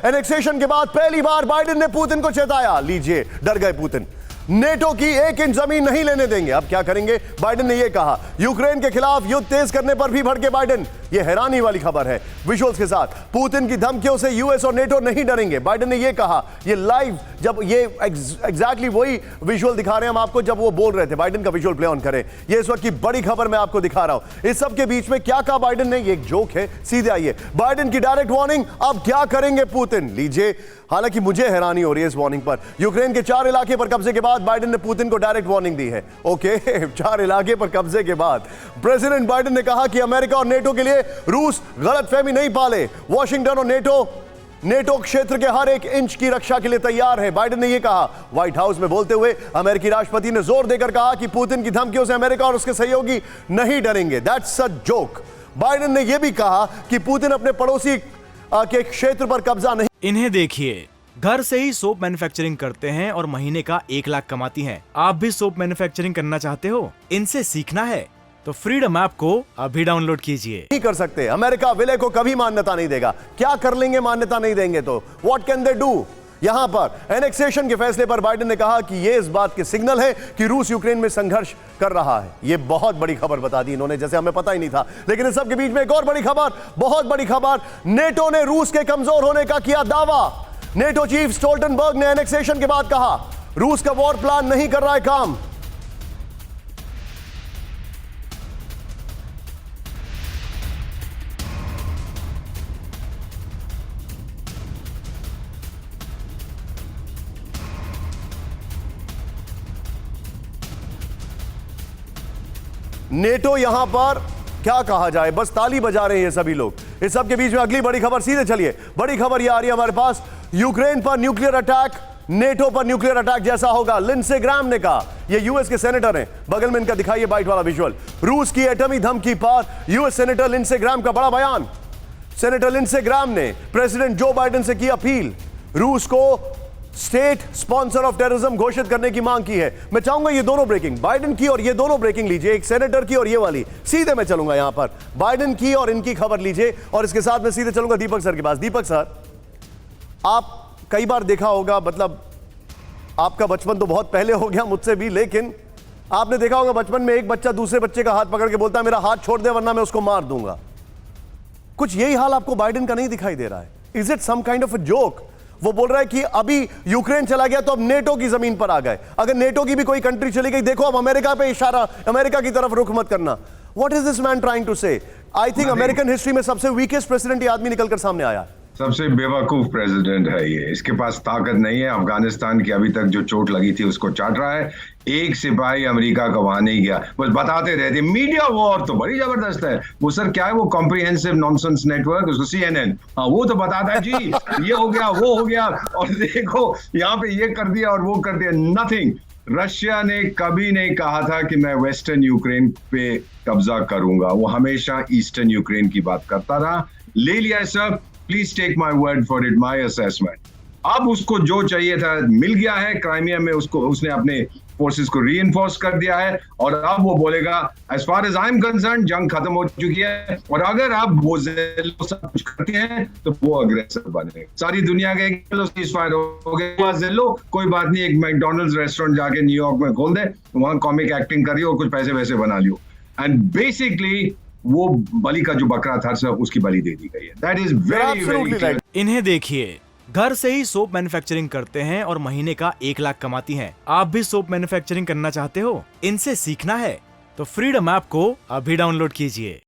Annexation के बाद पहली बार बाइडेन ने पुतिन को चेताया। लीजिए, डर गए पुतिन। नेटो की 1 इंच जमीन नहीं लेने देंगे। अब क्या करेंगे? बाइडेन ने यह कहा। यूक्रेन के खिलाफ युद्ध तेज करने पर भी भड़के बाइडेन। यह हैरानी वाली खबर है। विजुअल्स के साथ पुतिन की धमकियों से यूएस और नेटो नहीं डरेंगे। बाइडेन ने यह कहा। यह लाइव, जब ये एग्जैक्टली वही विजुअल दिखा रहे हैं हम आपको, जब वो बोल रहे थे। बाइडेन का विजुअल प्ले ऑन करें। यह इस वक्त की बड़ी खबर मैं आपको दिखा रहा हूं। इस सब के बीच में क्या कहा बाइडेन ने? ये एक जोक है। सीधे आइए, बाइडेन की डायरेक्ट वार्निंग। अब क्या करेंगे पुतिन? लीजिए। हालांकि मुझे हैरानी हो रही है इस वार्निंग पर। यूक्रेन के 4 इलाके पर कब्जे के बाद बाइडेन ने पुतिन को डायरेक्ट वार्निंग दी है। ओके 4 इलाके पर कब्जे के बाद प्रेसिडेंट बाइडेन ने कहा कि अमेरिका और नेटो के लिए रूस गलतफहमी नहीं पाले। वॉशिंगटन और नेटो क्षेत्र के हर 1 इंच की रक्षा के लिए तैयार है, बाइडेन ने यह कहा। व्हाइट हाउस में बोलते हुए अमेरिकी राष्ट्रपति ने जोर देकर कहा कि पुतिन की धमकियों से अमेरिका और उसके सहयोगी नहीं डरेंगे। That's a joke. बाइडेन ने यह भी कहा कि पुतिन अपने पड़ोसी के क्षेत्र पर कब्जा नहीं। इन्हें देखिए, घर से ही सोप मैन्युफैक्चरिंग करते हैं और महीने का 1 लाख कमाती हैं। आप भी सोप मैन्युफैक्चरिंग करना चाहते हो? इनसे सीखना है तो फ्रीडम ऐप को अभी डाउनलोड कीजिए। नहीं कर सकते। अमेरिका विलय को कभी मान्यता नहीं देगा। क्या कर लेंगे मान्यता नहीं देंगे तो? What can they do? यहां पर एनेक्सेशन के फैसले पर बाइडेन ने कहा कि यह इस बात के सिग्नल है कि रूस यूक्रेन में संघर्ष कर रहा है। यह बहुत बड़ी खबर बता दी इन्होंने, जैसे हमें पता ही नहीं था। लेकिन इस सब के बीच में एक और बड़ी खबर, बहुत बड़ी खबर। नेटो ने रूस के कमजोर होने का किया दावा। नेटो चीफ स्टोल्टनबर्ग ने एनेक्सेशन के बाद कहा, रूस का वॉर प्लान नहीं कर रहा है काम। नेटो यहां पर क्या कहा जाए, बस ताली बजा रहे हैं ये सभी लोग। इस सब के बीच में अगली बड़ी खबर, सीधे चलिए। बड़ी खबर ये आ रही है हमारे पास। यूक्रेन पर न्यूक्लियर अटैक नेटो पर न्यूक्लियर अटैक जैसा होगा, लिंडसे ग्राहम ने कहा। ये यूएस के सेनेटर हैं। बगल में इनका दिखाइए बाइट वाला विजुअल। रूस की एटमी धमकी पर यूएस सेनेटर लिंडसे ग्राहम का बड़ा बयान। सेनेटर लिंडसे ग्राहम ने प्रेसिडेंट जो बाइडेन से की अपील, रूस को स्टेट स्पॉन्सर ऑफ टेररिज्म घोषित करने की मांग की है। मैं चाहूंगा ये दोनों ब्रेकिंग, बाइडेन की और ये दोनों ब्रेकिंग लीजिए, एक सेनेटर की और ये वाली। सीधे मैं चलूंगा यहां पर, बाइडेन की और इनकी खबर लीजिए, और इसके साथ मैं सीधे चलूंगा दीपक सर के पास। दीपक सर, आप कई बार देखा होगा, मतलब आपका बचपन तो बहुत पहले हो गया मुझसे भी, लेकिन आपने देखा होगा बचपन में एक बच्चा दूसरे बच्चे का हाथ पकड़ के बोलता है मेरा हाथ छोड़ दे वरना मैं उसको मार दूंगा। कुछ यही हाल आपको बाइडेन का नहीं दिखाई दे रहा है? Is it some kind of a joke? वो बोल रहा है कि अभी यूक्रेन चला गया तो अब नेटो की जमीन पर आ गए। अगर नेटो की भी कोई कंट्री चली गई, देखो अब अमेरिका पे इशारा, अमेरिका की तरफ रुख मत करना। What is this man trying to say? I think American history में सबसे वीकेस्ट प्रेसिडेंट ये आदमी निकलकर सामने आया। सबसे बेवकूफ प्रेसिडेंट है ये। इसके पास ताकत नहीं है। अफगानिस्तान की अभी तक जो चोट लगी थी उसको चाट रहा है। एक सिपाही अमेरिका का वहां नहीं गया, बस बताते रहते मीडिया वॉर तो बड़ी जबरदस्त है। वो सर क्या है, वो कॉम्प्रिहेंसिव नॉनसेंस नेटवर्क, उसको CNN, हाँ वो तो बताता है जी ये हो गया वो हो गया, और देखो यहाँ पे ये कर दिया और वो कर दिया। नथिंग। रशिया ने कभी नहीं कहा था कि मैं वेस्टर्न यूक्रेन पे कब्जा करूंगा। वो हमेशा ईस्टर्न यूक्रेन की बात करता रहा। ले लिया sir, please take my word for it, my assessment. अब उसको जो चाहिए था मिल गया है। क्राइमिया में उसने अपने फोर्सेस को रीइंफोर्स कर दिया है, और अब वो बोलेगा as far as I am concern जंग खत्म हो चुकी है, और अगर अब वो सब कुछ करते हैं तो वो अग्रेसर बने। सारी दुनिया के सीज़फायर हो गया, ज़िल्लो कोई बात नहीं, एक मैकडॉनल्ड्स रेस्टोरेंट जाके न्यूयॉर्क में खोल दे, वहां कॉमिक एक्टिंग करिए और कुछ पैसे वैसे बना लियो। एंड बेसिकली वो बलि का जो बकरा था सर, उसकी बलि दे दी गई है। That is very very. इन्हें देखिए, घर से ही सोप मैन्युफैक्चरिंग करते हैं और महीने का 1 लाख कमाती हैं। आप भी सोप मैन्युफैक्चरिंग करना चाहते हो? इनसे सीखना है तो फ्रीडम ऐप को अभी डाउनलोड कीजिए।